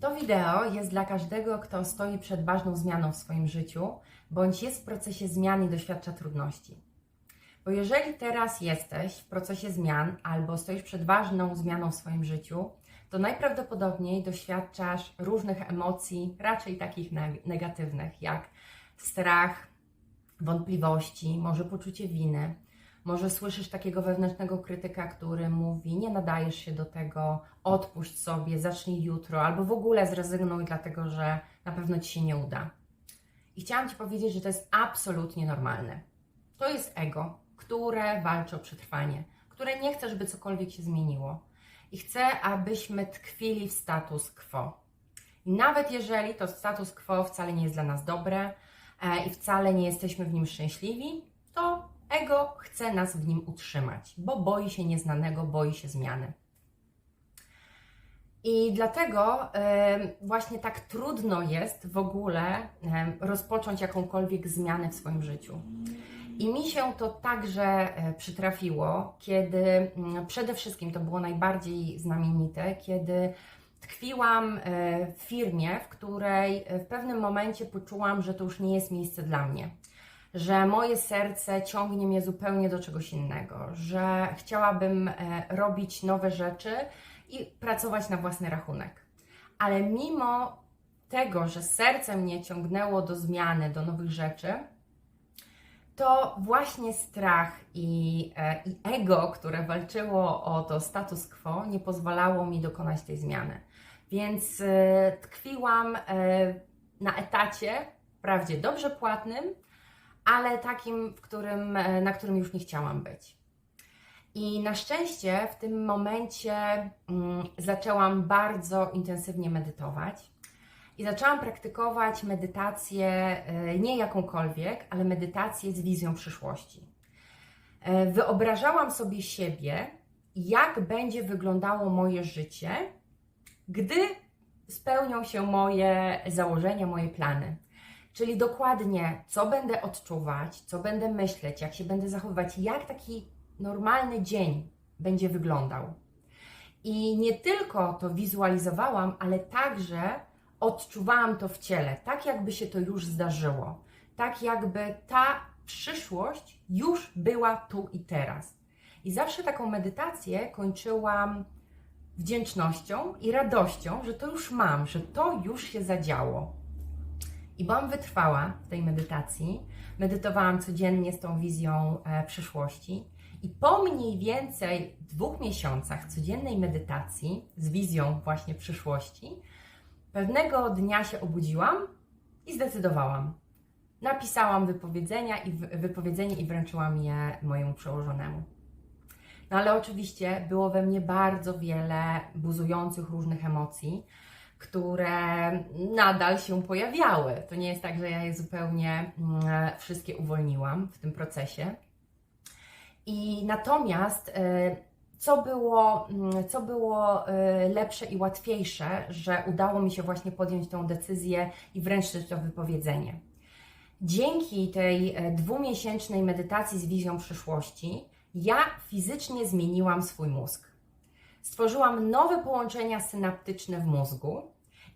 To wideo jest dla każdego, kto stoi przed ważną zmianą w swoim życiu, bądź jest w procesie zmian i doświadcza trudności. Bo jeżeli teraz jesteś w procesie zmian albo stoisz przed ważną zmianą w swoim życiu, to najprawdopodobniej doświadczasz różnych emocji, raczej takich negatywnych, jak strach, wątpliwości, może poczucie winy. Może słyszysz takiego wewnętrznego krytyka, który mówi: nie nadajesz się do tego, odpuść sobie, zacznij jutro, albo w ogóle zrezygnuj, dlatego że na pewno Ci się nie uda. I chciałam Ci powiedzieć, że to jest absolutnie normalne. To jest ego, które walczy o przetrwanie, które nie chce, żeby cokolwiek się zmieniło. I chce, abyśmy tkwili w status quo. I nawet jeżeli to status quo wcale nie jest dla nas dobre i wcale nie jesteśmy w nim szczęśliwi, to ego chce nas w nim utrzymać, bo boi się nieznanego, boi się zmiany. I dlatego właśnie tak trudno jest w ogóle rozpocząć jakąkolwiek zmianę w swoim życiu. I mi się to także przytrafiło, kiedy przede wszystkim to było najbardziej znamienite, kiedy tkwiłam w firmie, w której w pewnym momencie poczułam, że to już nie jest miejsce dla mnie. Że moje serce ciągnie mnie zupełnie do czegoś innego, że chciałabym robić nowe rzeczy i pracować na własny rachunek. Ale mimo tego, że serce mnie ciągnęło do zmiany, do nowych rzeczy, to właśnie strach i ego, które walczyło o to status quo, nie pozwalało mi dokonać tej zmiany. Więc tkwiłam na etacie, wprawdzie dobrze płatnym, ale takim, na którym już nie chciałam być. I na szczęście w tym momencie zaczęłam bardzo intensywnie medytować i zaczęłam praktykować medytację, nie jakąkolwiek, ale medytację z wizją przyszłości. Wyobrażałam sobie siebie, jak będzie wyglądało moje życie, gdy spełnią się moje założenia, moje plany. Czyli dokładnie, co będę odczuwać, co będę myśleć, jak się będę zachowywać, jak taki normalny dzień będzie wyglądał. I nie tylko to wizualizowałam, ale także odczuwałam to w ciele, tak jakby się to już zdarzyło. Tak jakby ta przyszłość już była tu i teraz. I zawsze taką medytację kończyłam wdzięcznością i radością, że to już mam, że to już się zadziało. I byłam wytrwała w tej medytacji, medytowałam codziennie z tą wizją przyszłości i po mniej więcej 2 miesiącach codziennej medytacji z wizją właśnie przyszłości, pewnego dnia się obudziłam i zdecydowałam. Napisałam wypowiedzenie i wręczyłam je mojemu przełożonemu. No ale oczywiście było we mnie bardzo wiele buzujących różnych emocji, które nadal się pojawiały. To nie jest tak, że ja je zupełnie wszystkie uwolniłam w tym procesie. I natomiast co było lepsze i łatwiejsze, że udało mi się właśnie podjąć tę decyzję i wręczyć to wypowiedzenie. Dzięki tej 2-miesięcznej medytacji z wizją przyszłości ja fizycznie zmieniłam swój mózg. Stworzyłam nowe połączenia synaptyczne w mózgu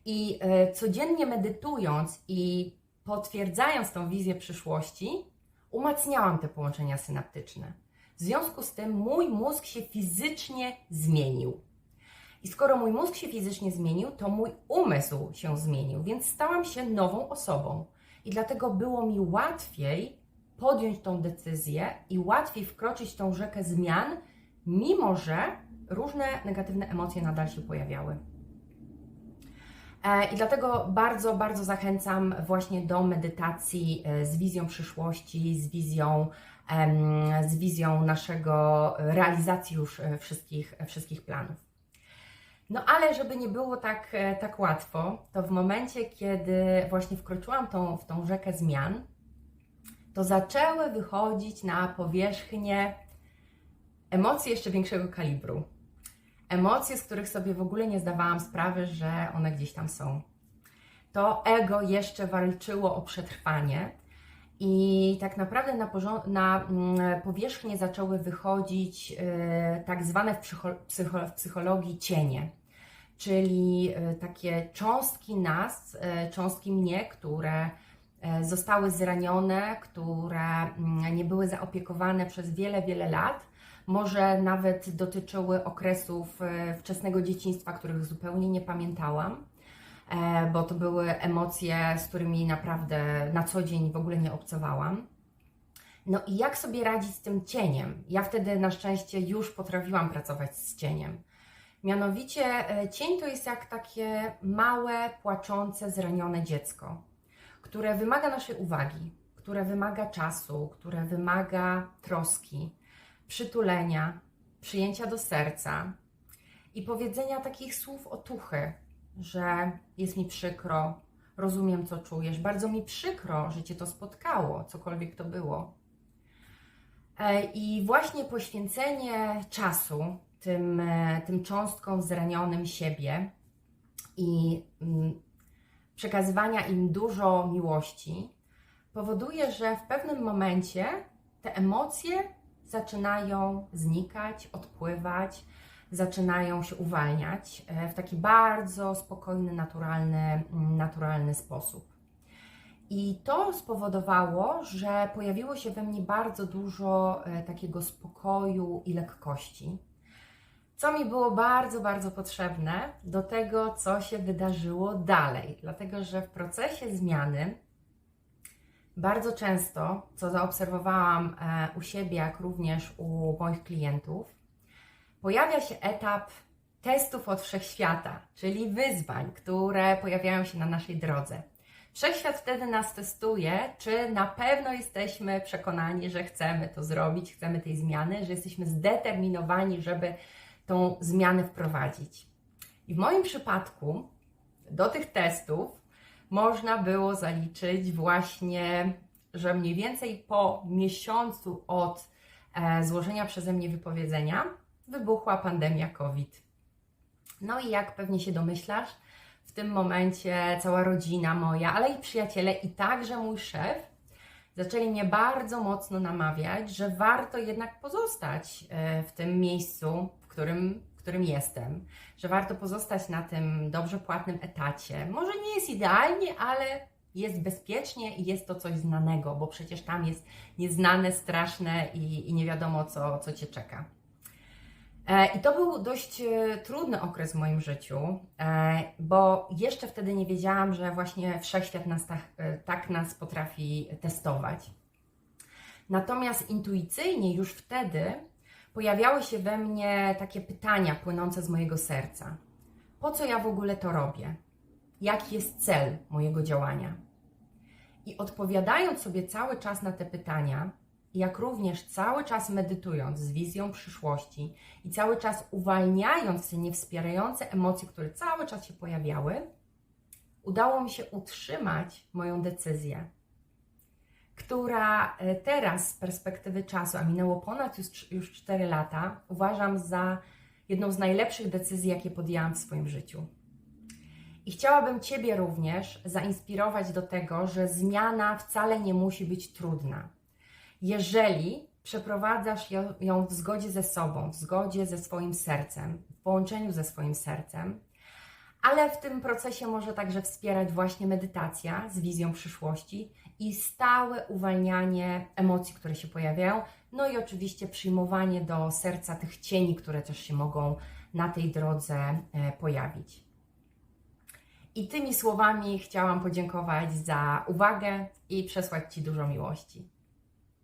i codziennie medytując i potwierdzając tą wizję przyszłości, umacniałam te połączenia synaptyczne. W związku z tym mój mózg się fizycznie zmienił. I skoro mój mózg się fizycznie zmienił, to mój umysł się zmienił, więc stałam się nową osobą. I dlatego było mi łatwiej podjąć tą decyzję i łatwiej wkroczyć w tą rzekę zmian, mimo że różne negatywne emocje nadal się pojawiały. I dlatego bardzo, bardzo zachęcam właśnie do medytacji z wizją przyszłości, z wizją naszego realizacji już wszystkich planów. No ale żeby nie było tak łatwo, to w momencie, kiedy właśnie wkroczyłam w tą rzekę zmian, to zaczęły wychodzić na powierzchnię emocje jeszcze większego kalibru. Emocje, z których sobie w ogóle nie zdawałam sprawy, że one gdzieś tam są. To ego jeszcze walczyło o przetrwanie i tak naprawdę na powierzchnię zaczęły wychodzić tak zwane w psychologii cienie. czyli takie cząstki nas, cząstki mnie, które zostały zranione, które nie były zaopiekowane przez wiele, wiele lat. Może nawet dotyczyły okresów wczesnego dzieciństwa, których zupełnie nie pamiętałam, bo to były emocje, z którymi naprawdę na co dzień w ogóle nie obcowałam. No i jak sobie radzić z tym cieniem? Ja wtedy na szczęście już potrafiłam pracować z cieniem. Mianowicie cień to jest jak takie małe, płaczące, zranione dziecko, które wymaga naszej uwagi, które wymaga czasu, które wymaga troski, przytulenia, przyjęcia do serca i powiedzenia takich słów otuchy, że jest mi przykro, rozumiem, co czujesz, bardzo mi przykro, że Cię to spotkało, cokolwiek to było. I właśnie poświęcenie czasu tym cząstkom zranionym siebie i przekazywania im dużo miłości powoduje, że w pewnym momencie te emocje zaczynają znikać, odpływać, zaczynają się uwalniać w taki bardzo spokojny, naturalny sposób. I to spowodowało, że pojawiło się we mnie bardzo dużo takiego spokoju i lekkości, co mi było bardzo, bardzo potrzebne do tego, co się wydarzyło dalej. Dlatego, że w procesie zmiany bardzo często, co zaobserwowałam u siebie, jak również u moich klientów, pojawia się etap testów od wszechświata, czyli wyzwań, które pojawiają się na naszej drodze. Wszechświat wtedy nas testuje, czy na pewno jesteśmy przekonani, że chcemy to zrobić, chcemy tej zmiany, że jesteśmy zdeterminowani, żeby tą zmianę wprowadzić. I w moim przypadku do tych testów można było zaliczyć właśnie, że mniej więcej po miesiącu od złożenia przeze mnie wypowiedzenia wybuchła pandemia COVID. No i jak pewnie się domyślasz, w tym momencie cała rodzina moja, ale i przyjaciele i także mój szef zaczęli mnie bardzo mocno namawiać, że warto jednak pozostać w tym miejscu, w którym jestem, że warto pozostać na tym dobrze płatnym etacie. Może nie jest idealnie, ale jest bezpiecznie i jest to coś znanego, bo przecież tam jest nieznane, straszne i nie wiadomo, co Cię czeka. I to był dość trudny okres w moim życiu, bo jeszcze wtedy nie wiedziałam, że właśnie wszechświat nas tak nas potrafi testować. Natomiast intuicyjnie już wtedy pojawiały się we mnie takie pytania płynące z mojego serca. Po co ja w ogóle to robię? Jaki jest cel mojego działania? I odpowiadając sobie cały czas na te pytania, jak również cały czas medytując z wizją przyszłości i cały czas uwalniając te niewspierające emocje, które cały czas się pojawiały, udało mi się utrzymać moją decyzję, która teraz z perspektywy czasu, a minęło ponad już 4 lata, uważam za jedną z najlepszych decyzji, jakie podjęłam w swoim życiu. I chciałabym Ciebie również zainspirować do tego, że zmiana wcale nie musi być trudna. Jeżeli przeprowadzasz ją w zgodzie ze sobą, w zgodzie ze swoim sercem, w połączeniu ze swoim sercem, ale w tym procesie może także wspierać właśnie medytacja z wizją przyszłości i stałe uwalnianie emocji, które się pojawiają, no i oczywiście przyjmowanie do serca tych cieni, które też się mogą na tej drodze pojawić. I tymi słowami chciałam podziękować za uwagę i przesłać Ci dużo miłości.